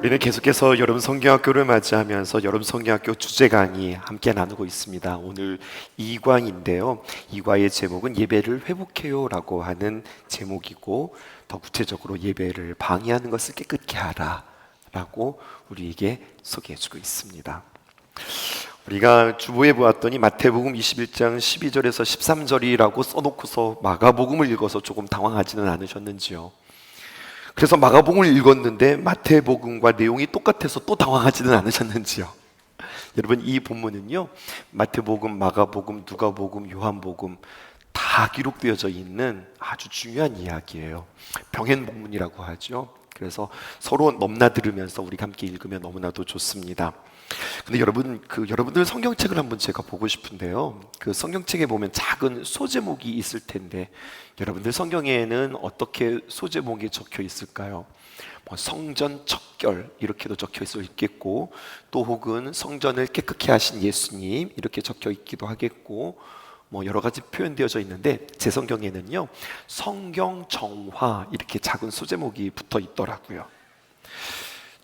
우리는 계속해서 여름 성경학교를 맞이하면서 여름 성경학교 주제 강의 함께 나누고 있습니다. 오늘 2과인데요. 2과의 제목은 예배를 회복해요 라고 하는 제목이고, 더 구체적으로 예배를 방해하는 것을 깨끗게 하라 라고 우리에게 소개해주고 있습니다. 우리가 주보에 보았더니 마태복음 21장 12절에서 13절이라고 써놓고서 마가복음을 읽어서 조금 당황하지는 않으셨는지요? 그래서 마가복음을 읽었는데 마태복음과 내용이 똑같아서 또 당황하지는 않으셨는지요? 여러분, 이 본문은요, 마태복음, 마가복음, 누가복음, 요한복음 다 기록되어져 있는 아주 중요한 이야기예요. 병행복문이라고 하죠. 그래서 서로 넘나들으면서 우리가 함께 읽으면 너무나도 좋습니다. 근데 여러분들 성경책을 한번 제가 보고 싶은데요, 그 성경책에 보면 작은 소제목이 있을 텐데, 여러분들 성경에는 어떻게 소제목이 적혀 있을까요? 성전 척결 이렇게도 적혀 있겠고, 또 혹은 성전을 깨끗게 하신 예수님 이렇게 적혀 있기도 하겠고, 여러 가지 표현되어져 있는데, 제 성경에는요, 성경 정화 이렇게 작은 소제목이 붙어 있더라고요.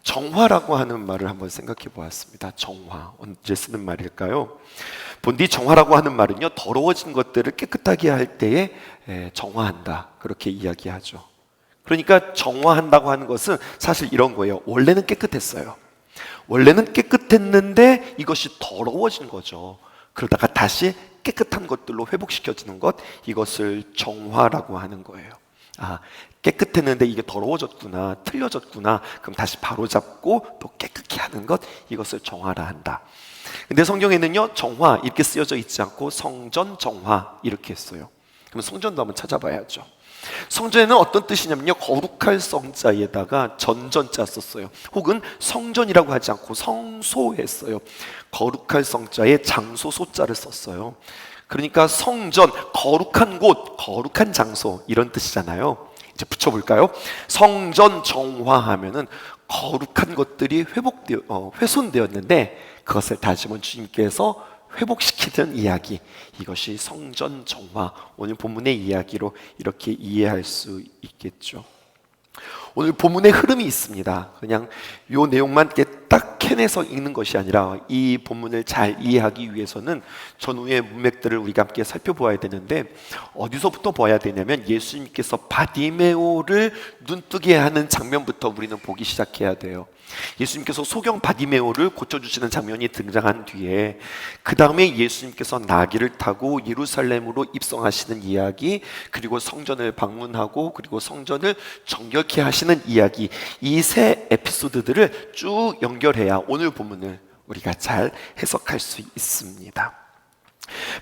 정화라고 하는 말을 한번 생각해 보았습니다. 정화, 언제 쓰는 말일까요? 본디 정화라고 하는 말은요, 더러워진 것들을 깨끗하게 할 때에 정화한다, 그렇게 이야기하죠. 그러니까 정화한다고 하는 것은 사실 이런 거예요. 원래는 깨끗했어요. 원래는 깨끗했는데 이것이 더러워진 거죠. 그러다가 다시 깨끗한 것들로 회복시켜지는 것, 이것을 정화라고 하는 거예요. 깨끗했는데 이게 더러워졌구나, 틀려졌구나, 그럼 다시 바로잡고 또 깨끗게 하는 것, 이것을 정화라 한다. 근데 성경에는요, 정화 이렇게 쓰여져 있지 않고 성전 정화 이렇게 했어요. 그럼 성전도 한번 찾아봐야죠. 성전에는 어떤 뜻이냐면요, 거룩할 성자에다가 전전자 썼어요. 혹은 성전이라고 하지 않고 성소했어요. 거룩할 성자에 장소 소자를 썼어요. 그러니까 성전, 거룩한 곳, 거룩한 장소, 이런 뜻이잖아요. 이제 붙여볼까요? 성전 정화하면은 거룩한 것들이 훼손되었는데 그것을 다시 한번 주님께서 회복시키는 이야기, 이것이 성전 정화, 오늘 본문의 이야기로 이렇게 이해할 수 있겠죠. 오늘 본문의 흐름이 있습니다. 그냥 이 내용만 딱 캐내서 읽는 것이 아니라 이 본문을 잘 이해하기 위해서는 전후의 문맥들을 우리가 함께 살펴보아야 되는데, 어디서부터 봐야 되냐면 예수님께서 바디메오를 눈뜨게 하는 장면부터 우리는 보기 시작해야 돼요. 예수님께서 소경 바디메오를 고쳐주시는 장면이 등장한 뒤에 그 다음에 예수님께서 나귀를 타고 예루살렘으로 입성하시는 이야기, 그리고 성전을 방문하고 그리고 성전을 정결케 하시는 이야기, 이 세 에피소드들을 쭉 연결해야 오늘 본문을 우리가 잘 해석할 수 있습니다.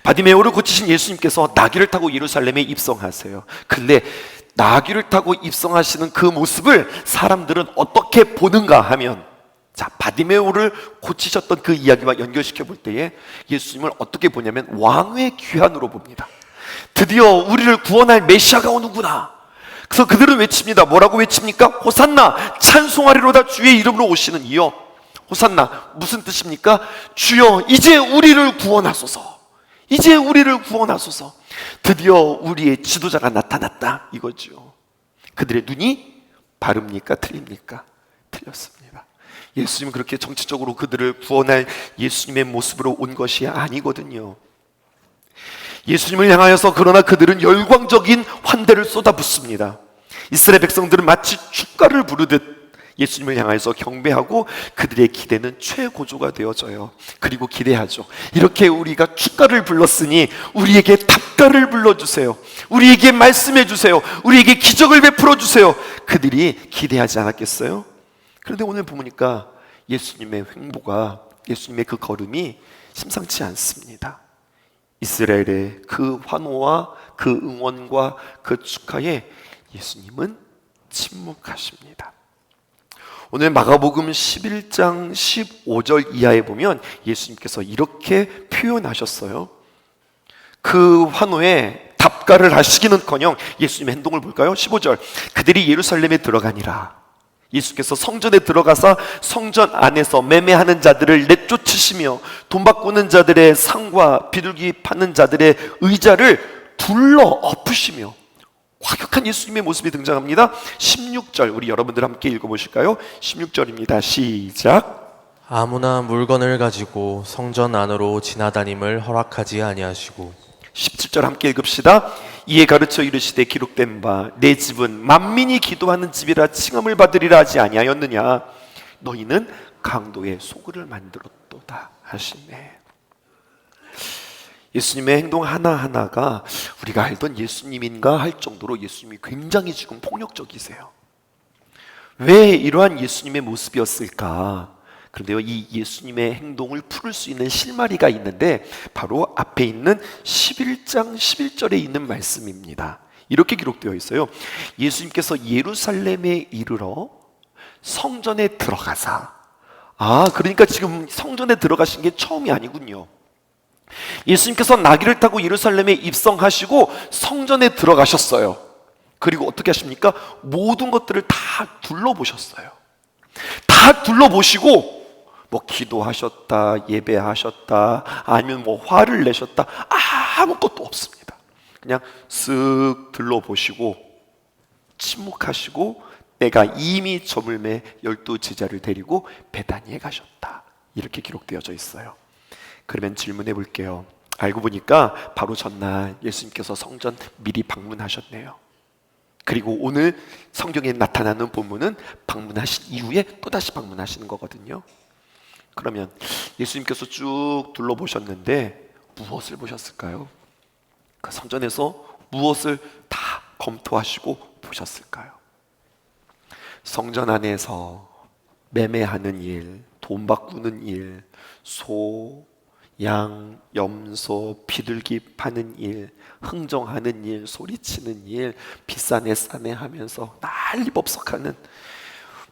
바디메오를 고치신 예수님께서 나귀를 타고 예루살렘에 입성하세요. 근데 나귀를 타고 입성하시는 그 모습을 사람들은 어떻게 보는가 하면, 바디메오를 고치셨던 그 이야기와 연결시켜 볼 때에 예수님을 어떻게 보냐면 왕의 귀환으로 봅니다. 드디어 우리를 구원할 메시아가 오는구나. 그래서 그들은 외칩니다. 뭐라고 외칩니까? 호산나, 찬송하리로다 주의 이름으로 오시는 이여. 호산나, 무슨 뜻입니까? 주여, 이제 우리를 구원하소서. 이제 우리를 구원하소서. 드디어 우리의 지도자가 나타났다, 이거죠. 그들의 눈이 바릅니까? 틀립니까? 틀렸습니다. 예수님은 그렇게 정치적으로 그들을 구원할 예수님의 모습으로 온 것이 아니거든요. 예수님을 향하여서 그러나 그들은 열광적인 환대를 쏟아붓습니다. 이스라엘 백성들은 마치 축가를 부르듯 예수님을 향해서 경배하고 그들의 기대는 최고조가 되어져요. 그리고 기대하죠. 이렇게 우리가 축가를 불렀으니 우리에게 답가를 불러주세요. 우리에게 말씀해 주세요. 우리에게 기적을 베풀어 주세요. 그들이 기대하지 않았겠어요? 그런데 오늘 보니까 예수님의 횡보가, 예수님의 그 걸음이 심상치 않습니다. 이스라엘의 그 환호와 그 응원과 그 축하에 예수님은 침묵하십니다. 오늘 마가복음 11장 15절 이하에 보면 예수님께서 이렇게 표현하셨어요. 그 환호에 답가를 하시기는커녕 예수님의 행동을 볼까요? 15절, 그들이 예루살렘에 들어가니라. 예수께서 성전에 들어가서 성전 안에서 매매하는 자들을 내쫓으시며 돈 바꾸는 자들의 상과 비둘기 파는 자들의 의자를 둘러 엎으시며 과격한 예수님의 모습이 등장합니다. 16절 우리 여러분들 함께 읽어보실까요? 16절입니다. 시작. 아무나 물건을 가지고 성전 안으로 지나다님을 허락하지 아니하시고 17절 함께 읽읍시다. 이에 가르쳐 이르시되 기록된 바 내 집은 만민이 기도하는 집이라 칭함을 받으리라 하지 아니하였느냐. 너희는 강도의 소굴을 만들었도다 하시네. 예수님의 행동 하나하나가 우리가 알던 예수님인가 할 정도로 예수님이 굉장히 지금 폭력적이세요. 왜 이러한 예수님의 모습이었을까? 그런데요, 이 예수님의 행동을 풀을 수 있는 실마리가 있는데 바로 앞에 있는 11장 11절에 있는 말씀입니다. 이렇게 기록되어 있어요. 예수님께서 예루살렘에 이르러 성전에 들어가사. 그러니까 지금 성전에 들어가신 게 처음이 아니군요. 예수님께서 나귀를 타고 예루살렘에 입성하시고 성전에 들어가셨어요. 그리고 어떻게 하십니까? 모든 것들을 다 둘러보셨어요. 다 둘러보시고 기도하셨다, 예배하셨다, 아니면 화를 내셨다, 아무것도 없습니다. 그냥 쓱 둘러보시고 침묵하시고 내가 이미 저물매 12 제자를 데리고 베다니에 가셨다. 이렇게 기록되어져 있어요. 그러면 질문해 볼게요. 알고 보니까 바로 전날 예수님께서 성전 미리 방문하셨네요. 그리고 오늘 성경에 나타나는 본문은 방문하신 이후에 또다시 방문하시는 거거든요. 그러면 예수님께서 쭉 둘러보셨는데 무엇을 보셨을까요? 그 성전에서 무엇을 다 검토하시고 보셨을까요? 성전 안에서 매매하는 일, 돈 바꾸는 일, 소, 양, 염소, 비둘기 파는 일, 흥정하는 일, 소리치는 일, 비싸네 싸네 하면서 난리법석하는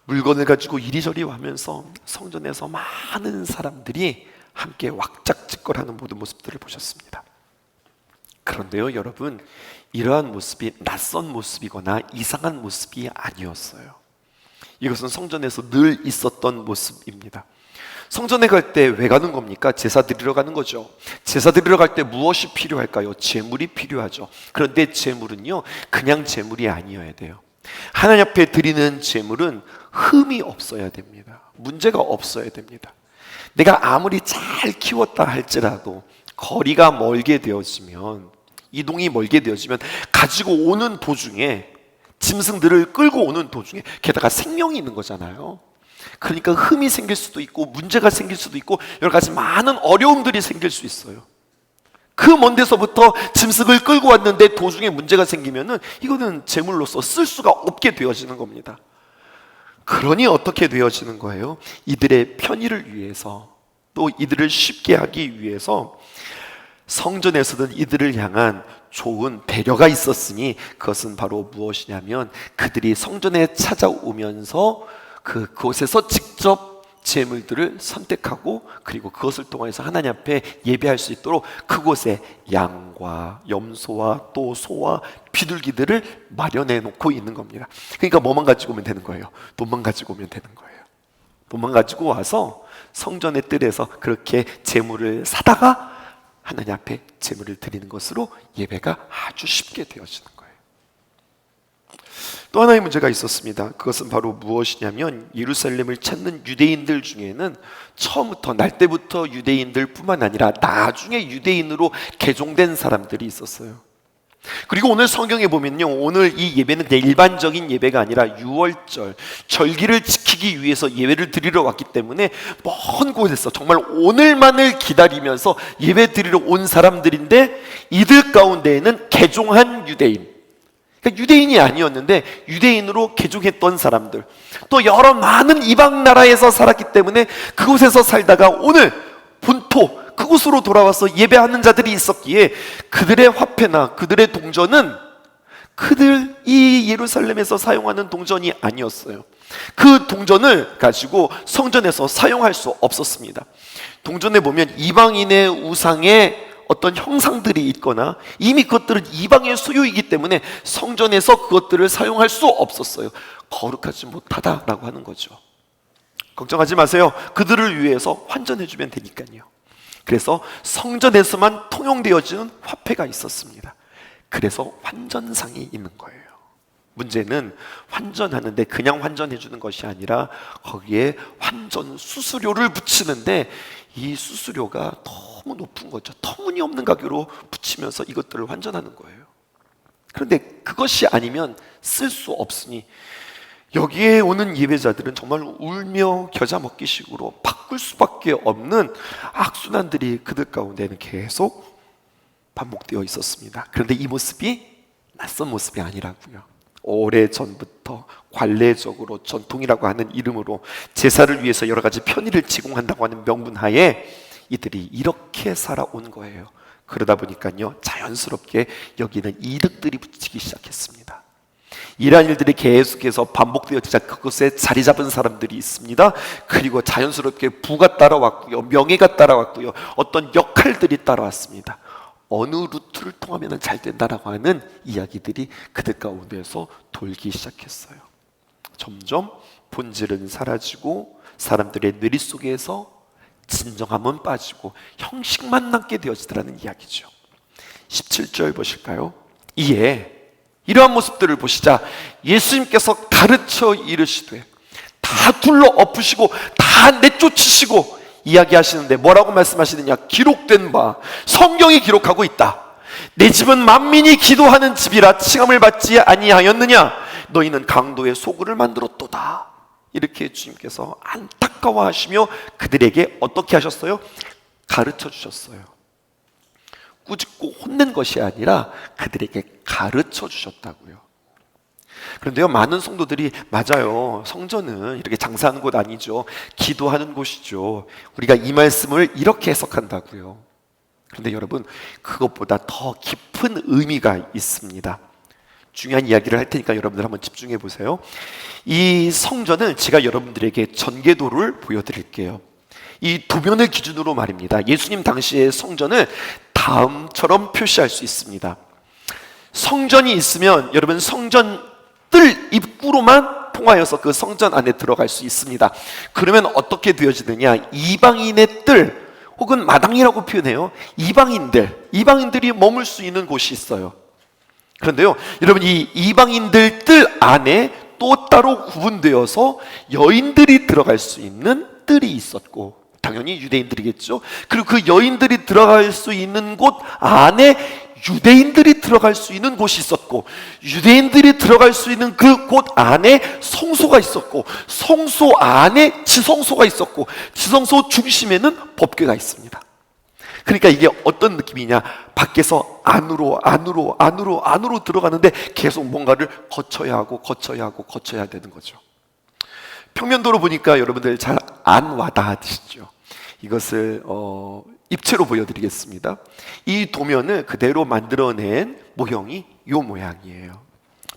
물건을 가지고 이리저리 하면서 성전에서 많은 사람들이 함께 왁작지껄하는 모든 모습들을 보셨습니다. 그런데요, 여러분, 이러한 모습이 낯선 모습이거나 이상한 모습이 아니었어요. 이것은 성전에서 늘 있었던 모습입니다. 성전에 갈 때 왜 가는 겁니까? 제사 드리러 가는 거죠. 제사 드리러 갈 때 무엇이 필요할까요? 제물이 필요하죠. 그런데 제물은요, 그냥 제물이 아니어야 돼요. 하나님 앞에 드리는 제물은 흠이 없어야 됩니다. 문제가 없어야 됩니다. 내가 아무리 잘 키웠다 할지라도 거리가 멀게 되어지면, 이동이 멀게 되어지면 가지고 오는 도중에, 짐승들을 끌고 오는 도중에 게다가 생명이 있는 거잖아요. 그러니까 흠이 생길 수도 있고 문제가 생길 수도 있고 여러 가지 많은 어려움들이 생길 수 있어요. 그 먼 데서부터 짐승을 끌고 왔는데 도중에 문제가 생기면은 이거는 제물로서 쓸 수가 없게 되어지는 겁니다. 그러니 어떻게 되어지는 거예요? 이들의 편의를 위해서, 또 이들을 쉽게 하기 위해서 성전에서는 이들을 향한 좋은 배려가 있었으니 그것은 바로 무엇이냐면 그들이 성전에 찾아오면서 그곳에서 직접 제물들을 선택하고 그리고 그것을 통해서 하나님 앞에 예배할 수 있도록 그곳에 양과 염소와 또 소와 비둘기들을 마련해 놓고 있는 겁니다. 그러니까 뭐만 가지고 오면 되는 거예요? 돈만 가지고 오면 되는 거예요. 돈만 가지고 와서 성전의 뜰에서 그렇게 제물을 사다가 하나님 앞에 제물을 드리는 것으로 예배가 아주 쉽게 되어지는 거예요. 또 하나의 문제가 있었습니다. 그것은 바로 무엇이냐면 예루살렘을 찾는 유대인들 중에는 처음부터 날 때부터 유대인들 뿐만 아니라 나중에 유대인으로 개종된 사람들이 있었어요. 그리고 오늘 성경에 보면요, 오늘 이 예배는 그냥 일반적인 예배가 아니라 유월절 절기를 지키기 위해서 예배를 드리러 왔기 때문에 먼 곳에서 정말 오늘만을 기다리면서 예배 드리러 온 사람들인데 이들 가운데에는 개종한 유대인, 그러니까 유대인이 아니었는데 유대인으로 개종했던 사람들, 또 여러 많은 이방 나라에서 살았기 때문에 그곳에서 살다가 오늘 본토 그곳으로 돌아와서 예배하는 자들이 있었기에 그들의 화폐나 그들의 동전은 그들 이 예루살렘에서 사용하는 동전이 아니었어요. 그 동전을 가지고 성전에서 사용할 수 없었습니다. 동전에 보면 이방인의 우상의 어떤 형상들이 있거나 이미 그것들은 이방의 소유이기 때문에 성전에서 그것들을 사용할 수 없었어요. 거룩하지 못하다라고 하는 거죠. 걱정하지 마세요. 그들을 위해서 환전해주면 되니까요. 그래서 성전에서만 통용되어지는 화폐가 있었습니다. 그래서 환전상이 있는 거예요. 문제는 환전하는데 그냥 환전해 주는 것이 아니라 거기에 환전 수수료를 붙이는데 이 수수료가 너무 높은 거죠. 터무니없는 가격으로 붙이면서 이것들을 환전하는 거예요. 그런데 그것이 아니면 쓸 수 없으니 여기에 오는 예배자들은 정말 울며 겨자 먹기식으로 바꿀 수밖에 없는 악순환들이 그들 가운데는 계속 반복되어 있었습니다. 그런데 이 모습이 낯선 모습이 아니라고요. 오래전부터 관례적으로 전통이라고 하는 이름으로 제사를 위해서 여러 가지 편의를 제공한다고 하는 명분하에 이들이 이렇게 살아온 거예요. 그러다 보니까요, 자연스럽게 여기는 이득들이 붙이기 시작했습니다. 이러한 일들이 계속해서 반복되어지자 그곳에 자리 잡은 사람들이 있습니다. 그리고 자연스럽게 부가 따라왔고요, 명예가 따라왔고요, 어떤 역할들이 따라왔습니다. 어느 루트를 통하면 잘 된다라고 하는 이야기들이 그들 가운데서 돌기 시작했어요. 점점 본질은 사라지고 사람들의 뇌리 속에서 진정함은 빠지고 형식만 남게 되어지더라는 이야기죠. 17절 보실까요? 이에 이러한 모습들을 보시자 예수님께서 가르쳐 이르시되 다 둘러 엎으시고 다 내쫓으시고 이야기하시는데 뭐라고 말씀하시느냐? 기록된 바, 성경이 기록하고 있다. 내 집은 만민이 기도하는 집이라 칭함을 받지 아니하였느냐? 너희는 강도의 소굴을 만들었도다. 이렇게 주님께서 안타까워하시며 그들에게 어떻게 하셨어요? 가르쳐 주셨어요. 꾸짖고 혼낸 것이 아니라 그들에게 가르쳐 주셨다고요. 그런데요, 많은 성도들이 맞아요, 성전은 이렇게 장사하는 곳 아니죠, 기도하는 곳이죠, 우리가 이 말씀을 이렇게 해석한다고요. 그런데 여러분, 그것보다 더 깊은 의미가 있습니다. 중요한 이야기를 할 테니까 여러분들 한번 집중해 보세요. 이 성전을 제가 여러분들에게 전개도를 보여드릴게요. 이 도면을 기준으로 말입니다. 예수님 당시의 성전을 다음처럼 표시할 수 있습니다. 성전이 있으면 여러분, 성전 뜰 입구로만 통하여서 그 성전 안에 들어갈 수 있습니다. 그러면 어떻게 되어지느냐? 이방인의 뜰 혹은 마당이라고 표현해요. 이방인들이 머물 수 있는 곳이 있어요. 그런데요, 여러분, 이 이방인들 뜰 안에 또 따로 구분되어서 여인들이 들어갈 수 있는 뜰이 있었고, 당연히 유대인들이겠죠. 그리고 그 여인들이 들어갈 수 있는 곳 안에 유대인들이 들어갈 수 있는 곳이 있었고, 유대인들이 들어갈 수 있는 그 곳 안에 성소가 있었고, 성소 안에 지성소가 있었고, 지성소 중심에는 법궤가 있습니다. 그러니까 이게 어떤 느낌이냐? 밖에서 안으로 들어가는데 계속 뭔가를 거쳐야 되는 거죠. 평면도로 보니까 여러분들 잘 안 와닿으시죠? 이것을 입체로 보여드리겠습니다. 이 도면을 그대로 만들어낸 모형이 이 모양이에요.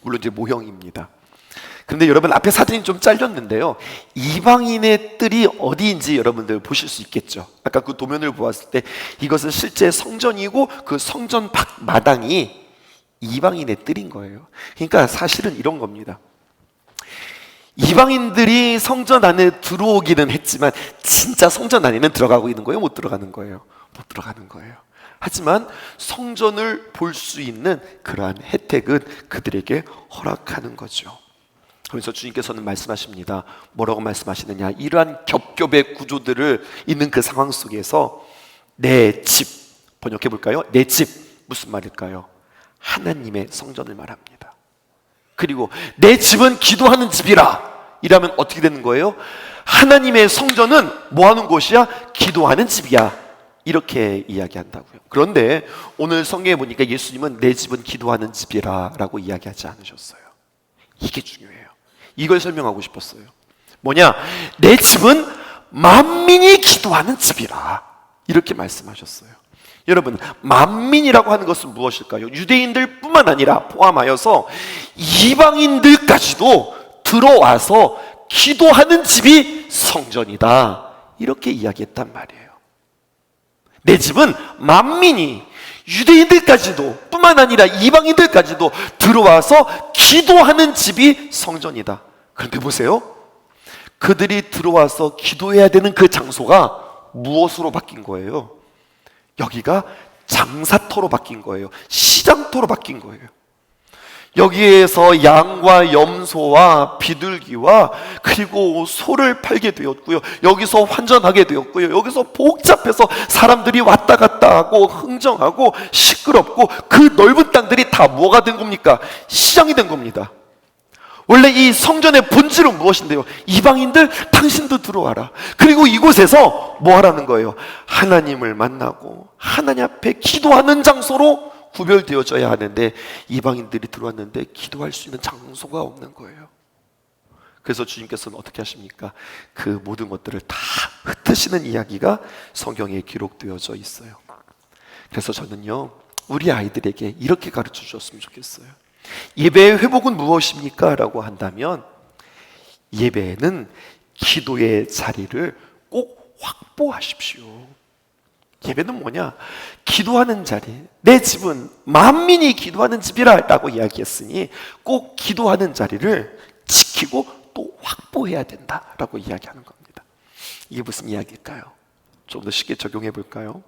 물론 이제 모형입니다. 그런데 여러분, 앞에 사진이 좀 잘렸는데요, 이방인의 뜰이 어디인지 여러분들 보실 수 있겠죠. 아까 그 도면을 보았을 때 이것은 실제 성전이고 그 성전 밖 마당이 이방인의 뜰인 거예요. 그러니까 사실은 이런 겁니다. 이방인들이 성전 안에 들어오기는 했지만 진짜 성전 안에는 들어가고 있는 거예요? 못 들어가는 거예요? 못 들어가는 거예요. 하지만 성전을 볼 수 있는 그러한 혜택은 그들에게 허락하는 거죠. 그래서 주님께서는 말씀하십니다. 뭐라고 말씀하시느냐? 이러한 겹겹의 구조들을 있는 그 상황 속에서 내 집, 번역해 볼까요? 내 집, 무슨 말일까요? 하나님의 성전을 말합니다. 그리고 내 집은 기도하는 집이라 이라면 어떻게 되는 거예요? 하나님의 성전은 뭐 하는 곳이야? 기도하는 집이야. 이렇게 이야기한다고요. 그런데 오늘 성경에 보니까 예수님은 내 집은 기도하는 집이라 라고 이야기하지 않으셨어요. 이게 중요해요. 이걸 설명하고 싶었어요. 뭐냐? 내 집은 만민이 기도하는 집이라 이렇게 말씀하셨어요. 여러분, 만민이라고 하는 것은 무엇일까요? 유대인들 뿐만 아니라 포함하여서 이방인들까지도 들어와서 기도하는 집이 성전이다, 이렇게 이야기했단 말이에요. 내 집은 만민이, 유대인들까지도 뿐만 아니라 이방인들까지도 들어와서 기도하는 집이 성전이다. 그런데 보세요, 그들이 들어와서 기도해야 되는 그 장소가 무엇으로 바뀐 거예요? 여기가 장사터로 바뀐 거예요. 시장터로 바뀐 거예요. 여기에서 양과 염소와 비둘기와 그리고 소를 팔게 되었고요. 여기서 환전하게 되었고요. 여기서 복잡해서 사람들이 왔다 갔다 하고 흥정하고 시끄럽고 그 넓은 땅들이 다 뭐가 된 겁니까? 시장이 된 겁니다. 원래 이 성전의 본질은 무엇인데요? 이방인들 당신도 들어와라. 그리고 이곳에서 뭐 하라는 거예요? 하나님을 만나고 하나님 앞에 기도하는 장소로 구별되어져야 하는데 이방인들이 들어왔는데 기도할 수 있는 장소가 없는 거예요. 그래서 주님께서는 어떻게 하십니까? 그 모든 것들을 다 흩으시는 이야기가 성경에 기록되어져 있어요. 그래서 저는요, 우리 아이들에게 이렇게 가르쳐 주셨으면 좋겠어요. 예배의 회복은 무엇입니까? 라고 한다면 예배는 기도의 자리를 꼭 확보하십시오. 예배는 뭐냐? 기도하는 자리. 내 집은 만민이 기도하는 집이라 라고 이야기했으니 꼭 기도하는 자리를 지키고 또 확보해야 된다라고 이야기하는 겁니다. 이게 무슨 이야기일까요? 좀 더 쉽게 적용해 볼까요?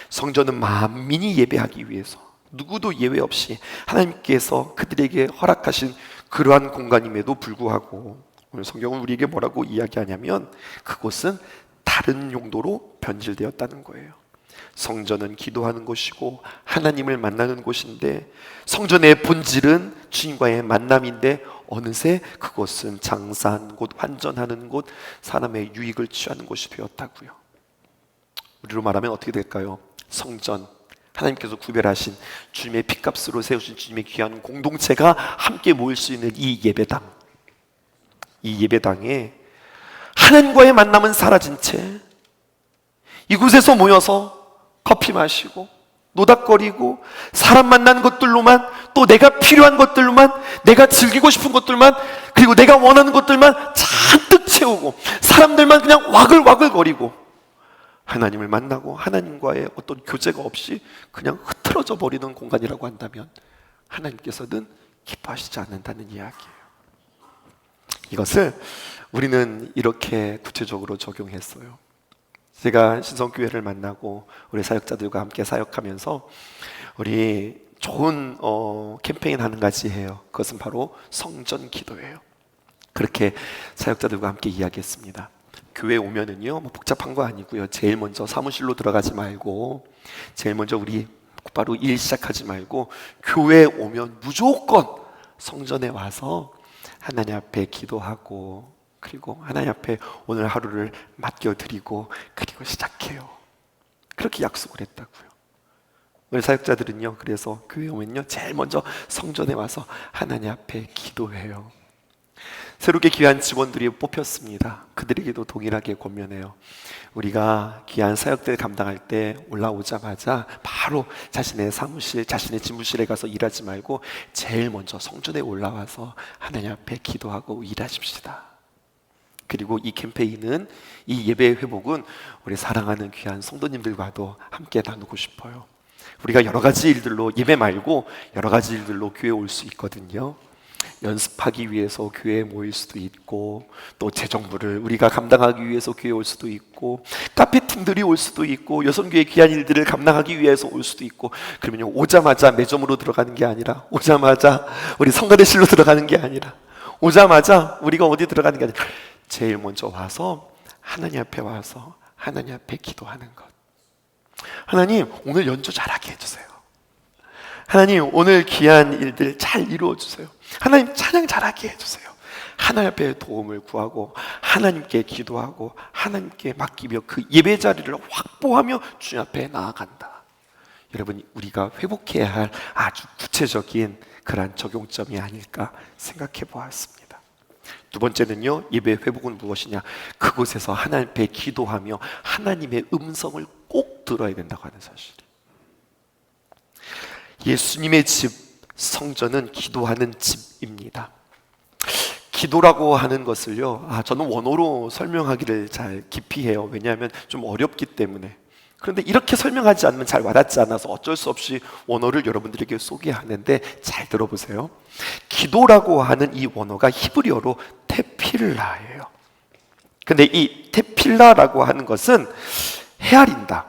성전은 만민이 예배하기 위해서 누구도 예외 없이 하나님께서 그들에게 허락하신 그러한 공간임에도 불구하고 오늘 성경은 우리에게 뭐라고 이야기하냐면 그곳은 다른 용도로 변질되었다는 거예요. 성전은 기도하는 곳이고 하나님을 만나는 곳인데 성전의 본질은 주님과의 만남인데 어느새 그곳은 장사하는 곳, 환전하는 곳, 사람의 유익을 취하는 곳이 되었다고요. 우리로 말하면 어떻게 될까요? 성전, 하나님께서 구별하신 주님의 핏값으로 세우신 주님의 귀한 공동체가 함께 모일 수 있는 이 예배당, 이 예배당에 하나님과의 만남은 사라진 채 이곳에서 모여서 커피 마시고 노닥거리고 사람 만나는 것들로만, 또 내가 필요한 것들로만, 내가 즐기고 싶은 것들만, 그리고 내가 원하는 것들만 잔뜩 채우고 사람들만 그냥 와글와글거리고 하나님을 만나고 하나님과의 어떤 교제가 없이 그냥 흐트러져 버리는 공간이라고 한다면 하나님께서는 기뻐하시지 않는다는 이야기예요. 이것을 우리는 이렇게 구체적으로 적용했어요. 제가 신성교회를 만나고 우리 사역자들과 함께 사역하면서 우리 좋은 캠페인 한 가지 해요. 그것은 바로 성전 기도예요. 그렇게 사역자들과 함께 이야기했습니다. 교회 오면은요, 뭐 복잡한 거 아니고요. 제일 먼저 사무실로 들어가지 말고, 제일 먼저 우리 곧바로 일 시작하지 말고 교회에 오면 무조건 성전에 와서 하나님 앞에 기도하고 그리고 하나님 앞에 오늘 하루를 맡겨드리고 그리고 시작해요. 그렇게 약속을 했다고요. 우리 사역자들은요, 그래서 교회 오면요 제일 먼저 성전에 와서 하나님 앞에 기도해요. 새롭게 귀한 직원들이 뽑혔습니다. 그들에게도 동일하게 권면해요. 우리가 귀한 사역들 감당할 때 올라오자마자 바로 자신의 사무실, 자신의 집무실에 가서 일하지 말고 제일 먼저 성전에 올라와서 하나님 앞에 기도하고 일하십시다. 그리고 이 캠페인은, 이 예배의 회복은 우리 사랑하는 귀한 성도님들과도 함께 나누고 싶어요. 우리가 여러 가지 일들로, 예배 말고 여러 가지 일들로 교회에 올 수 있거든요. 연습하기 위해서 교회에 모일 수도 있고, 또 재정부를 우리가 감당하기 위해서 교회에 올 수도 있고, 카페팀들이 올 수도 있고, 여성교회 귀한 일들을 감당하기 위해서 올 수도 있고, 그러면요 오자마자 매점으로 들어가는 게 아니라, 오자마자 우리 성가대실로 들어가는 게 아니라, 오자마자 우리가 어디 들어가는 게 아니라 제일 먼저 와서 하나님 앞에 와서 하나님 앞에 기도하는 것. 하나님 오늘 연주 잘하게 해주세요. 하나님 오늘 귀한 일들 잘 이루어주세요. 하나님 찬양 잘하게 해주세요. 하나님 앞에 도움을 구하고 하나님께 기도하고 하나님께 맡기며 그 예배 자리를 확보하며 주님 앞에 나아간다. 여러분, 우리가 회복해야 할 아주 구체적인 그러한 적용점이 아닐까 생각해 보았습니다. 두 번째는요, 예배 회복은 무엇이냐? 그곳에서 하나님 앞에 기도하며 하나님의 음성을 꼭 들어야 된다고 하는 사실. 예수님의 집, 성전은 기도하는 집입니다. 기도라고 하는 것을요, 저는 원어로 설명하기를 잘 기피해요. 왜냐하면 좀 어렵기 때문에. 그런데 이렇게 설명하지 않으면 잘 와닿지 않아서 어쩔 수 없이 원어를 여러분들에게 소개하는데 잘 들어보세요. 기도라고 하는 이 원어가 히브리어로 테필라예요. 근데 이 테필라라고 하는 것은 헤아린다,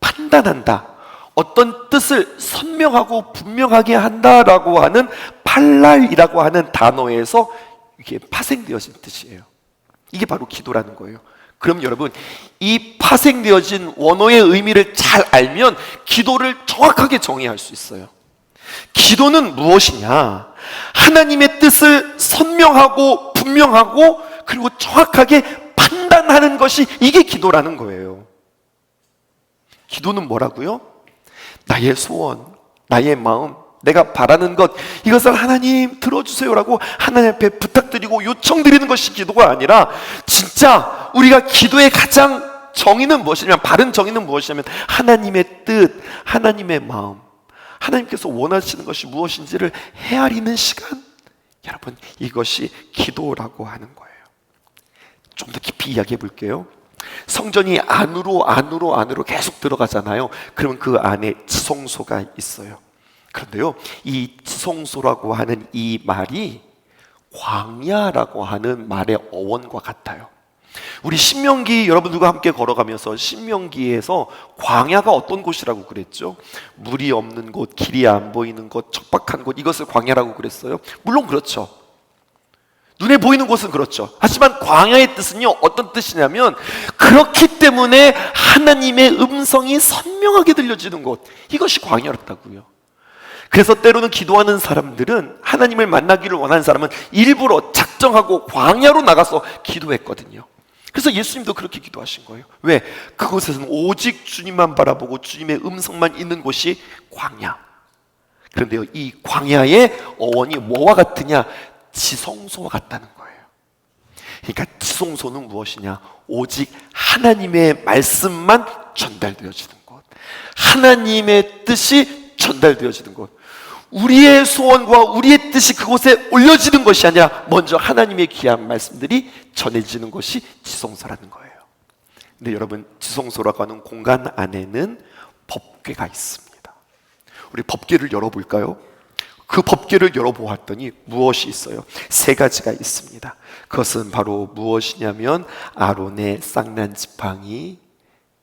판단한다, 어떤 뜻을 선명하고 분명하게 한다라고 하는 팔랄이라고 하는 단어에서 이게 파생되어진 뜻이에요. 이게 바로 기도라는 거예요. 그럼 여러분, 이 파생되어진 원어의 의미를 잘 알면 기도를 정확하게 정의할 수 있어요. 기도는 무엇이냐? 하나님의 뜻을 선명하고 분명하고 그리고 정확하게 판단하는 것이 이게 기도라는 거예요. 기도는 뭐라고요? 나의 소원, 나의 마음, 내가 바라는 것, 이것을 하나님 들어주세요라고 하나님 앞에 부탁드리고 요청드리는 것이 기도가 아니라, 진짜 우리가 기도의 가장 정의는 무엇이냐면, 바른 정의는 무엇이냐면 하나님의 뜻, 하나님의 마음, 하나님께서 원하시는 것이 무엇인지를 헤아리는 시간, 여러분, 이것이 기도라고 하는 거예요. 좀 더 깊이 이야기해 볼게요. 성전이 안으로 계속 들어가잖아요. 그러면 그 안에 지성소가 있어요. 그런데요, 이 지성소라고 하는 이 말이 광야라고 하는 말의 어원과 같아요. 우리 신명기 여러분들과 함께 걸어가면서 신명기에서 광야가 어떤 곳이라고 그랬죠? 물이 없는 곳, 길이 안 보이는 곳, 척박한 곳, 이것을 광야라고 그랬어요. 물론 그렇죠. 눈에 보이는 곳은 그렇죠. 하지만 광야의 뜻은요, 어떤 뜻이냐면 그렇기 때문에 하나님의 음성이 선명하게 들려지는 곳, 이것이 광야였다고요. 그래서 때로는 기도하는 사람들은, 하나님을 만나기를 원하는 사람은 일부러 작정하고 광야로 나가서 기도했거든요. 그래서 예수님도 그렇게 기도하신 거예요. 왜? 그곳에서는 오직 주님만 바라보고 주님의 음성만 있는 곳이 광야. 그런데요, 이 광야의 어원이 뭐와 같으냐? 지성소와 같다는 거예요. 그러니까 지성소는 무엇이냐? 오직 하나님의 말씀만 전달되어지는 곳, 하나님의 뜻이 전달되어지는 곳, 우리의 소원과 우리의 뜻이 그곳에 올려지는 것이 아니라 먼저 하나님의 귀한 말씀들이 전해지는 것이 지성소라는 거예요. 근데 여러분, 지성소라고 하는 공간 안에는 법궤가 있습니다. 우리 법궤를 열어볼까요? 그 법궤를 열어보았더니 무엇이 있어요? 세 가지가 있습니다. 그것은 바로 무엇이냐면 아론의 쌍난 지팡이,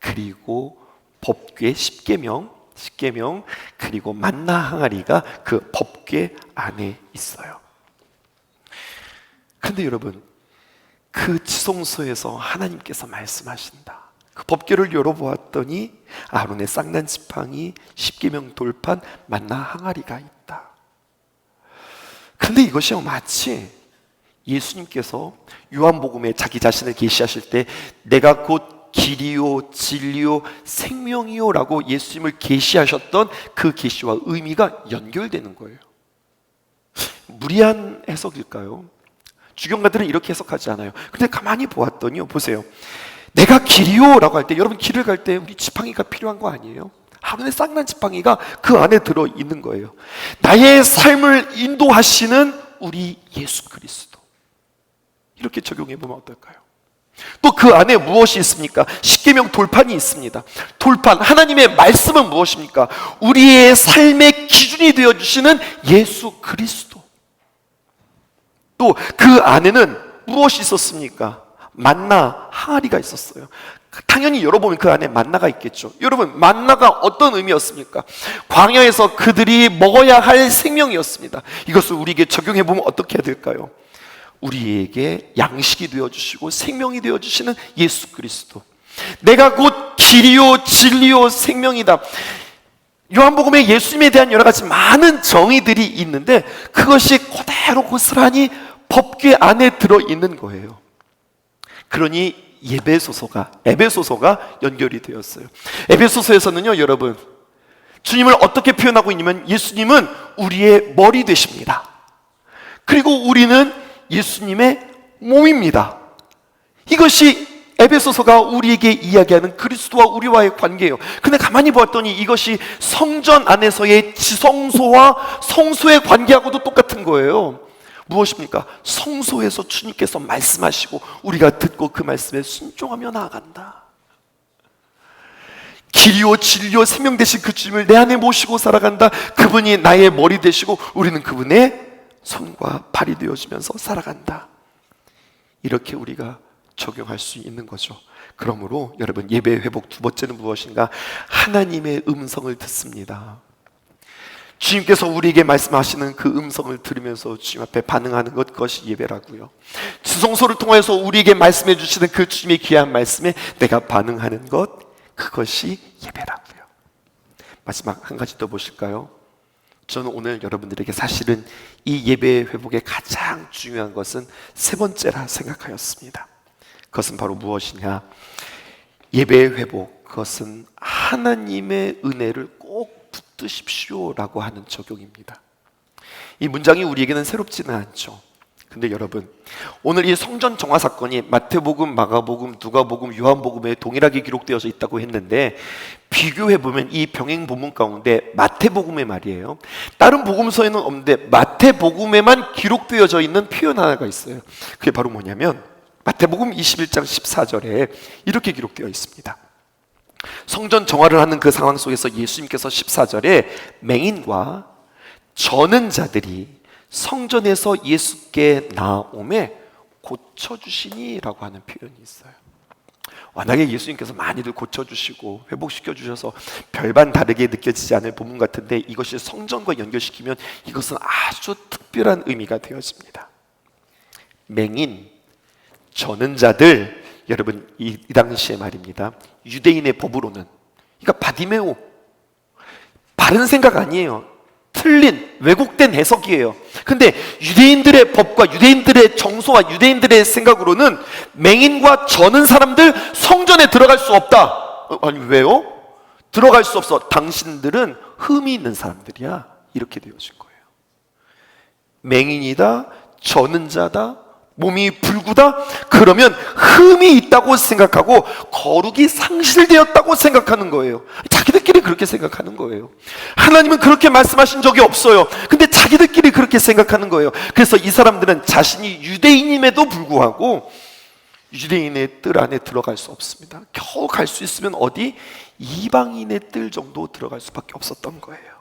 그리고 법궤 10계명, 그리고 만나 항아리가 그 법궤 안에 있어요. 그런데 여러분, 그 지성소에서 하나님께서 말씀하신다. 그 법궤를 열어보았더니 아론의 쌍난 지팡이, 10계명 돌판, 만나 항아리가 있다. 근데 이것이 마치 예수님께서 요한복음에 자기 자신을 계시하실 때 내가 곧 길이요 진리요 생명이요 라고 예수님을 계시하셨던 그 계시와 의미가 연결되는 거예요. 무리한 해석일까요? 주경가들은 이렇게 해석하지 않아요. 근데 가만히 보았더니요, 보세요. 내가 길이요 라고 할 때, 여러분 길을 갈 때 우리 지팡이가 필요한 거 아니에요? 아론의 쌍난 지팡이가 그 안에 들어있는 거예요. 나의 삶을 인도하시는 우리 예수 그리스도, 이렇게 적용해보면 어떨까요? 또 그 안에 무엇이 있습니까? 십계명 돌판이 있습니다. 돌판, 하나님의 말씀은 무엇입니까? 우리의 삶의 기준이 되어주시는 예수 그리스도. 또 그 안에는 무엇이 있었습니까? 만나 항아리가 있었어요. 당연히 열어보면 그 안에 만나가 있겠죠. 여러분, 만나가 어떤 의미였습니까? 광야에서 그들이 먹어야 할 생명이었습니다. 이것을 우리에게 적용해보면 어떻게 해야 될까요? 우리에게 양식이 되어주시고 생명이 되어주시는 예수 그리스도, 내가 곧 길이요 진리요 생명이다. 요한복음에 예수님에 대한 여러 가지 많은 정의들이 있는데 그것이 그대로 고스란히 법궤 안에 들어있는 거예요. 그러니 에베소서가 연결이 되었어요. 에베소서에서는요, 여러분, 주님을 어떻게 표현하고 있냐면 예수님은 우리의 머리 되십니다. 그리고 우리는 예수님의 몸입니다. 이것이 에베소서가 우리에게 이야기하는 그리스도와 우리와의 관계예요. 근데 가만히 보았더니 이것이 성전 안에서의 지성소와 성소의 관계하고도 똑같은 거예요. 무엇입니까? 성소에서 주님께서 말씀하시고 우리가 듣고 그 말씀에 순종하며 나아간다. 길이요 진리요 생명 되신 그 주님을 내 안에 모시고 살아간다. 그분이 나의 머리 되시고 우리는 그분의 손과 발이 되어지면서 살아간다. 이렇게 우리가 적용할 수 있는 거죠. 그러므로 여러분, 예배 회복 두 번째는 무엇인가? 하나님의 음성을 듣습니다. 주님께서 우리에게 말씀하시는 그 음성을 들으면서 주님 앞에 반응하는 것, 그것이 예배라고요. 지성소를 통해서 우리에게 말씀해 주시는 그 주님의 귀한 말씀에 내가 반응하는 것, 그것이 예배라고요. 마지막 한 가지 더 보실까요? 저는 오늘 여러분들에게 사실은 이 예배 회복의 가장 중요한 것은 세 번째라 생각하였습니다. 그것은 바로 무엇이냐? 예배 회복, 그것은 하나님의 은혜를 꼭 붙드십시오라고 하는 적용입니다. 이 문장이 우리에게는 새롭지는 않죠. 근데 여러분, 오늘 이 성전 정화 사건이 마태복음, 마가복음, 누가복음, 요한복음에 동일하게 기록되어져 있다고 했는데, 비교해보면 이 병행 본문 가운데 마태복음의 말이에요. 다른 복음서에는 없는데 마태복음에만 기록되어져 있는 표현 하나가 있어요. 그게 바로 뭐냐면 마태복음 21장 14절에 이렇게 기록되어 있습니다. 성전 정화를 하는 그 상황 속에서 예수님께서 14절에 맹인과 저는 자들이 성전에서 예수께 나오매 고쳐주시니 라고 하는 표현이 있어요. 워낙에 예수님께서 많이들 고쳐주시고 회복시켜주셔서 별반 다르게 느껴지지 않을 본문 같은데, 이것이 성전과 연결시키면 이것은 아주 특별한 의미가 되어집니다. 맹인, 저는 자들, 여러분 이 당시의 말입니다. 유대인의 법으로는, 그러니까 바디메오, 바른 생각 아니에요. 틀린 왜곡된 해석이에요. 근데 유대인들의 법과 유대인들의 정서와 유대인들의 생각으로는 맹인과 저는 사람들 성전에 들어갈 수 없다. 아니 왜요? 들어갈 수 없어. 당신들은 흠이 있는 사람들이야. 이렇게 되어진 거예요. 맹인이다, 저는 자다, 몸이 불구다, 그러면 흠이 있다고 생각하고 거룩이 상실되었다고 생각하는 거예요. 자기들끼리 그렇게 생각하는 거예요. 하나님은 그렇게 말씀하신 적이 없어요. 근데 자기들끼리 그렇게 생각하는 거예요. 그래서 이 사람들은 자신이 유대인임에도 불구하고 유대인의 뜰 안에 들어갈 수 없습니다. 겨우 갈 수 있으면 어디? 이방인의 뜰 정도 들어갈 수밖에 없었던 거예요.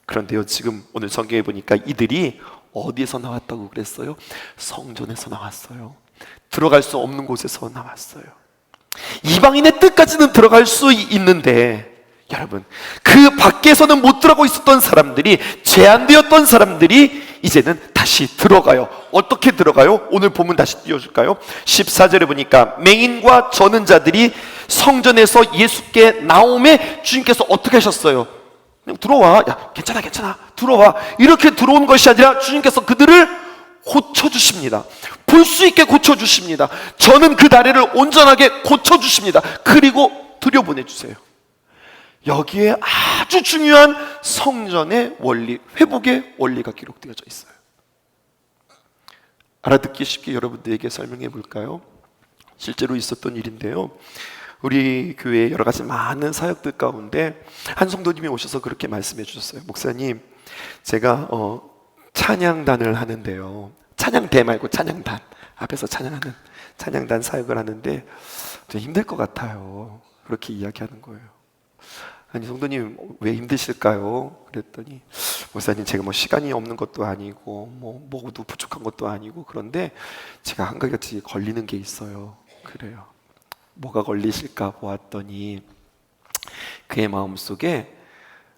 그런데요, 지금 오늘 성경에 보니까 이들이 어디에서 나왔다고 그랬어요? 성전에서 나왔어요. 들어갈 수 없는 곳에서 나왔어요. 이방인의 뜻까지는 들어갈 수 있는데, 여러분, 그 밖에서는 못 들어가고 있었던 사람들이, 제한되었던 사람들이 이제는 다시 들어가요. 어떻게 들어가요? 오늘 본문 다시 띄워줄까요? 14절에 보니까 맹인과 저는 자들이 성전에서 예수께 나오매 주님께서 어떻게 하셨어요? 그냥 들어와. 야, 괜찮아, 괜찮아. 들어와. 이렇게 들어온 것이 아니라 주님께서 그들을 고쳐주십니다. 볼 수 있게 고쳐주십니다. 저는 그 다리를 온전하게 고쳐주십니다. 그리고 들여보내주세요. 여기에 아주 중요한 성전의 원리, 회복의 원리가 기록되어져 있어요. 알아듣기 쉽게 여러분들에게 설명해 볼까요? 실제로 있었던 일인데요, 우리 교회의 여러 가지 많은 사역들 가운데 한 성도님이 오셔서 그렇게 말씀해 주셨어요. 목사님, 제가 찬양단을 하는데요, 찬양대 말고 찬양단, 앞에서 찬양하는 찬양단 사역을 하는데 좀 힘들 것 같아요. 그렇게 이야기하는 거예요. 아니 성도님 왜 힘드실까요? 그랬더니 목사님, 제가 뭐 시간이 없는 것도 아니고 뭐도 부족한 것도 아니고, 그런데 제가 한 가지 걸리는 게 있어요. 그래요. 뭐가 걸리실까 보았더니 그의 마음속에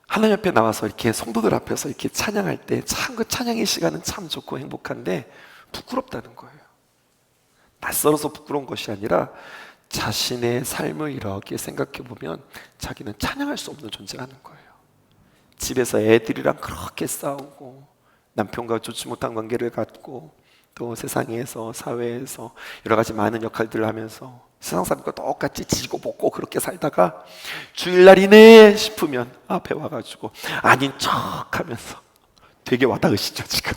하나님 앞에 나와서 이렇게 성도들 앞에서 이렇게 찬양할 때 참 그 찬양의 시간은 참 좋고 행복한데 부끄럽다는 거예요. 낯설어서 부끄러운 것이 아니라 자신의 삶을 이렇게 생각해 보면 자기는 찬양할 수 없는 존재라는 거예요. 집에서 애들이랑 그렇게 싸우고 남편과 좋지 못한 관계를 갖고 또 세상에서 사회에서 여러 가지 많은 역할들을 하면서 세상 사람과 똑같이 지고 볶고 그렇게 살다가 주일날이네 싶으면 앞에 와가지고 아닌 척하면서, 되게 와닿으시죠 지금?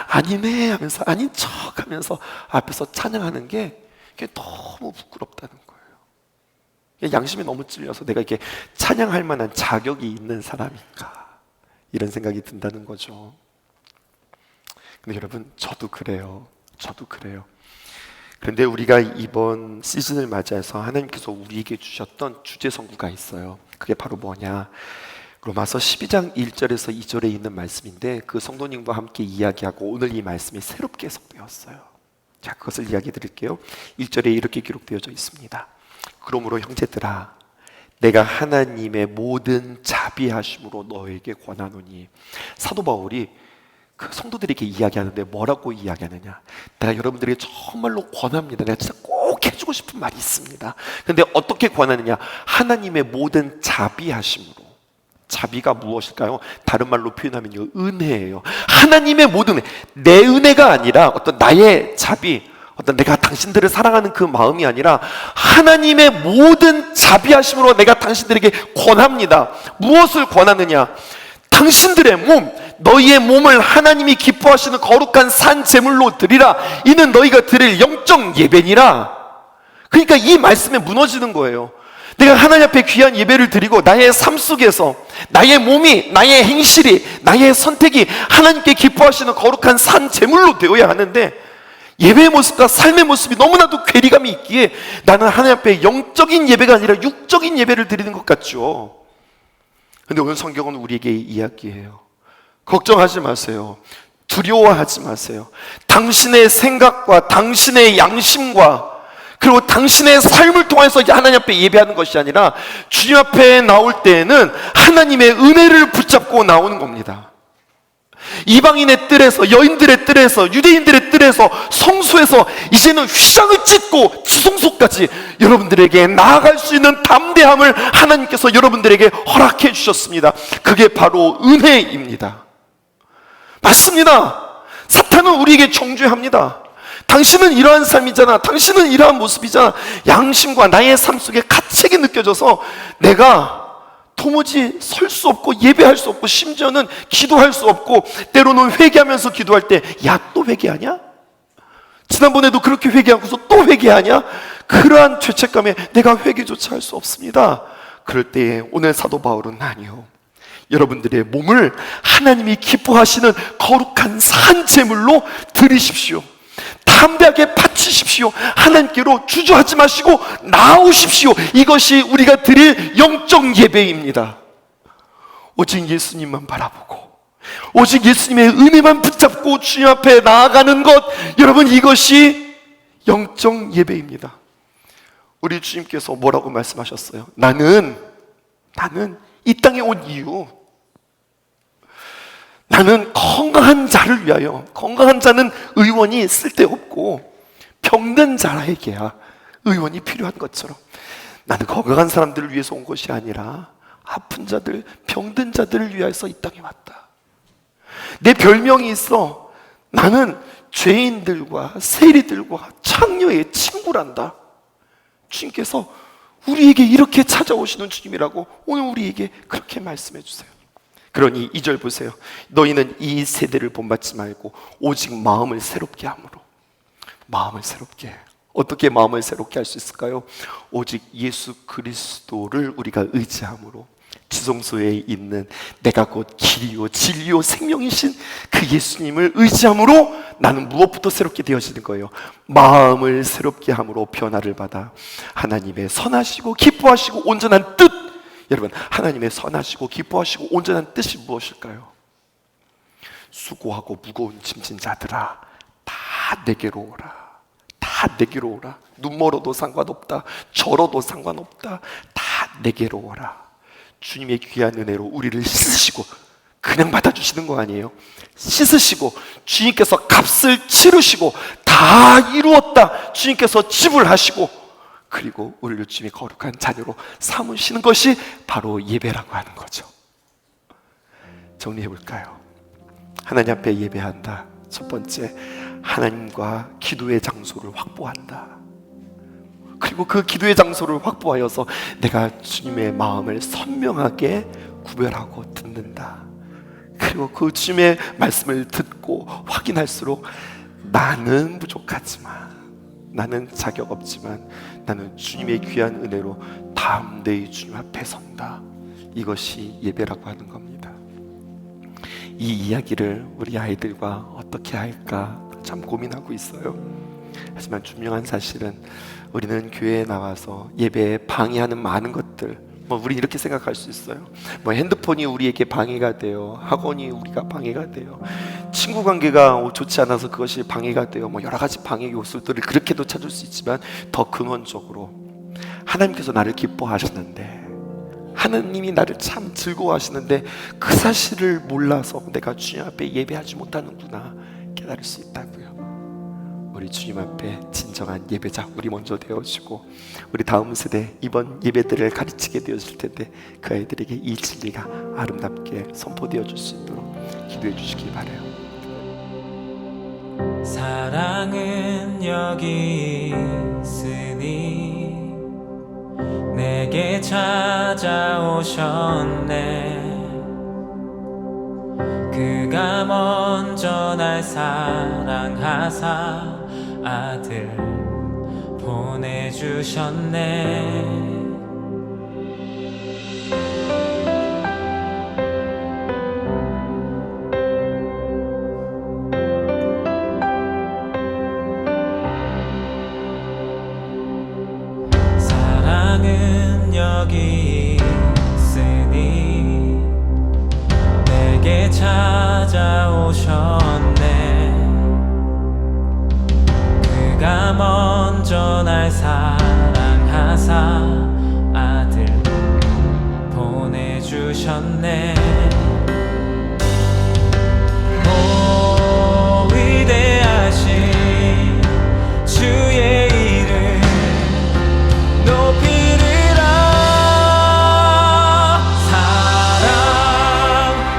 아니네 하면서 아닌 척하면서 앞에서 찬양하는 게 그게 너무 부끄럽다는 거예요. 양심이 너무 찔려서 내가 이렇게 찬양할 만한 자격이 있는 사람인가, 이런 생각이 든다는 거죠. 근데 여러분, 저도 그래요. 그런데 우리가 이번 시즌을 맞이해서 하나님께서 우리에게 주셨던 주제 선구가 있어요. 그게 바로 뭐냐? 로마서 12장 1절에서 2절에 있는 말씀인데, 그 성도님과 함께 이야기하고 오늘 이 말씀이 새롭게 해석되었어요. 자, 그것을 이야기 드릴게요. 1절에 이렇게 기록되어져 있습니다. 그러므로 형제들아, 내가 하나님의 모든 자비하심으로 너에게 권하노니. 사도 바울이 그 성도들에게 이야기하는데 뭐라고 이야기하느냐? 내가 여러분들에게 정말로 권합니다. 내가 진짜 꼭 해주고 싶은 말이 있습니다. 근데 어떻게 권하느냐? 하나님의 모든 자비하심으로. 자비가 무엇일까요? 다른 말로 표현하면요, 은혜예요. 하나님의 모든 은혜. 내 은혜가 아니라 어떤 나의 자비, 어떤 내가 당신들을 사랑하는 그 마음이 아니라 하나님의 모든 자비하심으로 내가 당신들에게 권합니다. 무엇을 권하느냐? 당신들의 몸, 너희의 몸을 하나님이 기뻐하시는 거룩한 산 제물로 드리라. 이는 너희가 드릴 영적 예배니라. 그러니까 이 말씀에 무너지는 거예요. 내가 하나님 앞에 귀한 예배를 드리고 나의 삶 속에서 나의 몸이, 나의 행실이, 나의 선택이 하나님께 기뻐하시는 거룩한 산 제물로 되어야 하는데, 예배의 모습과 삶의 모습이 너무나도 괴리감이 있기에 나는 하나님 앞에 영적인 예배가 아니라 육적인 예배를 드리는 것 같죠. 근데 오늘 성경은 우리에게 이야기해요. 걱정하지 마세요. 두려워하지 마세요. 당신의 생각과 당신의 양심과 그리고 당신의 삶을 통해서 하나님 앞에 예배하는 것이 아니라 주님 앞에 나올 때에는 하나님의 은혜를 붙잡고 나오는 겁니다. 이방인의 뜰에서, 여인들의 뜰에서, 유대인들의 뜰에서, 성소에서 이제는 휘장을 찢고 지성소까지 여러분들에게 나아갈 수 있는 담대함을 하나님께서 여러분들에게 허락해 주셨습니다. 그게 바로 은혜입니다. 맞습니다. 사탄은 우리에게 정죄합니다. 당신은 이러한 삶이잖아, 당신은 이러한 모습이잖아. 양심과 나의 삶 속에 가책이 느껴져서 내가 도무지 설 수 없고 예배할 수 없고 심지어는 기도할 수 없고, 때로는 회개하면서 기도할 때 야, 또 회개하냐? 지난번에도 그렇게 회개하고서 또 회개하냐? 그러한 죄책감에 내가 회개조차 할 수 없습니다. 그럴 때에 오늘 사도 바울은 아니요, 여러분들의 몸을 하나님이 기뻐하시는 거룩한 산 제물로 드리십시오. 담대하게 바치십시오. 하나님께로 주저하지 마시고 나오십시오. 이것이 우리가 드릴 영적 예배입니다. 오직 예수님만 바라보고 오직 예수님의 은혜만 붙잡고 주님 앞에 나아가는 것, 여러분, 이것이 영적 예배입니다. 우리 주님께서 뭐라고 말씀하셨어요? 나는 이 땅에 온 이유, 나는 건강한 자를 위하여, 건강한 자는 의원이 쓸데없고 병든 자에게야 의원이 필요한 것처럼 나는 건강한 사람들을 위해서 온 것이 아니라 아픈 자들, 병든 자들을 위해서 이 땅에 왔다. 내 별명이 있어. 나는 죄인들과 세리들과 창녀의 친구란다. 주님께서 우리에게 이렇게 찾아오시는 주님이라고 오늘 우리에게 그렇게 말씀해 주세요. 그러니 2절 보세요. 너희는 이 세대를 본받지 말고 오직 마음을 새롭게 함으로. 마음을 새롭게. 어떻게 마음을 새롭게 할 수 있을까요? 오직 예수 그리스도를 우리가 의지함으로, 지성소에 있는 내가 곧 길이요 진리요 생명이신 그 예수님을 의지함으로 나는 무엇부터 새롭게 되어지는 거예요? 마음을 새롭게 함으로 변화를 받아 하나님의 선하시고 기뻐하시고 온전한 뜻. 여러분, 하나님의 선하시고 기뻐하시고 온전한 뜻이 무엇일까요? 수고하고 무거운 짐진 자들아, 다 내게로 오라. 다 내게로 오라. 눈 멀어도 상관없다. 절어도 상관없다. 다 내게로 오라. 주님의 귀한 은혜로 우리를 씻으시고, 그냥 받아주시는 거 아니에요. 씻으시고 주님께서 값을 치르시고 다 이루었다. 주님께서 지불하시고, 그리고 우리를 주님의 거룩한 자녀로 삼으시는 것이 바로 예배라고 하는 거죠. 정리해 볼까요? 하나님 앞에 예배한다. 첫 번째, 하나님과 기도의 장소를 확보한다. 그리고 그 기도의 장소를 확보하여서 내가 주님의 마음을 선명하게 구별하고 듣는다. 그리고 그 주님의 말씀을 듣고 확인할수록 나는 부족하지만, 나는 자격 없지만 나는 주님의 귀한 은혜로 담대히 주님 앞에 선다. 이것이 예배라고 하는 겁니다. 이 이야기를 우리 아이들과 어떻게 할까 참 고민하고 있어요. 하지만 분명한 사실은 우리는 교회에 나와서 예배에 방해하는 많은 것들, 뭐 우리 이렇게 생각할 수 있어요. 뭐 핸드폰이 우리에게 방해가 돼요. 학원이 우리가 방해가 돼요. 친구 관계가 좋지 않아서 그것이 방해가 돼요. 뭐 여러 가지 방해 요소들을 그렇게도 찾을 수 있지만 더 근원적으로 하나님께서 나를 기뻐하셨는데, 하나님이 나를 참 즐거워하시는데 그 사실을 몰라서 내가 주님 앞에 예배하지 못하는구나 깨달을 수 있다고요. 우리 주님 앞에 진정한 예배자 우리 먼저 되어주고, 우리 다음 세대 이번 예배들을 가르치게 되어질 텐데 그 아이들에게 이 진리가 아름답게 선포되어 줄 수 있도록 기도해 주시기 바라요. 사랑은 여기 있으니 내게 찾아오셨네. 그가 먼저 날 사랑하사 아들 보내주셨네. 사랑은 여기 있으니 내게 찾아오셨네. 그가 먼저 날 사랑하사 아들 보내주셨네. 오 위대하신 주의 이름 높이리라. 사랑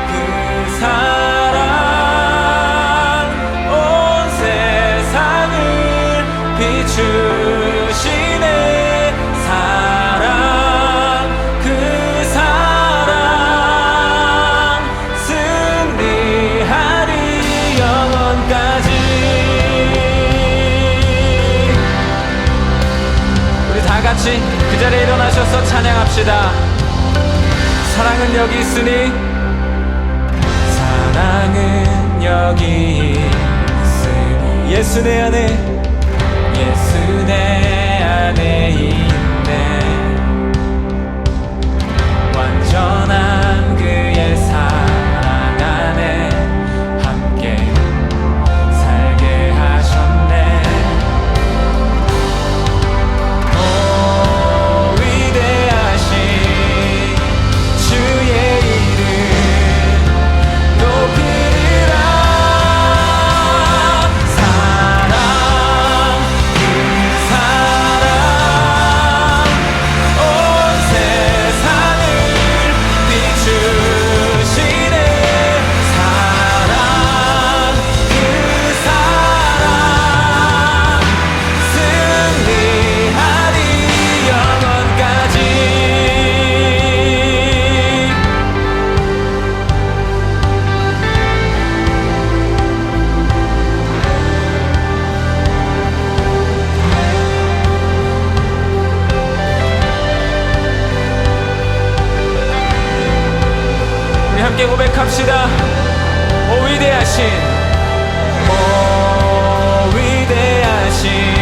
그 사랑 온 세상을 비추시네. 사랑 그 사랑 승리하리 영원까지. 우리 다 같이 그 자리에 일어나셔서 찬양합시다. 사랑은 여기 있으니, 사랑은 여기 있으니 예수 내 안에, 예수 내 안에 있네. 완전한 그의 사랑 안에 함께 살게 하셨네. 오 위대하신 주의 이름 높이리라. 사랑 그 사랑 온 세상을 비추시네. 사랑 그 사랑 승리하리 영원까지. 우리 함께 고백합시다. 오 위대하신, 오 위대하신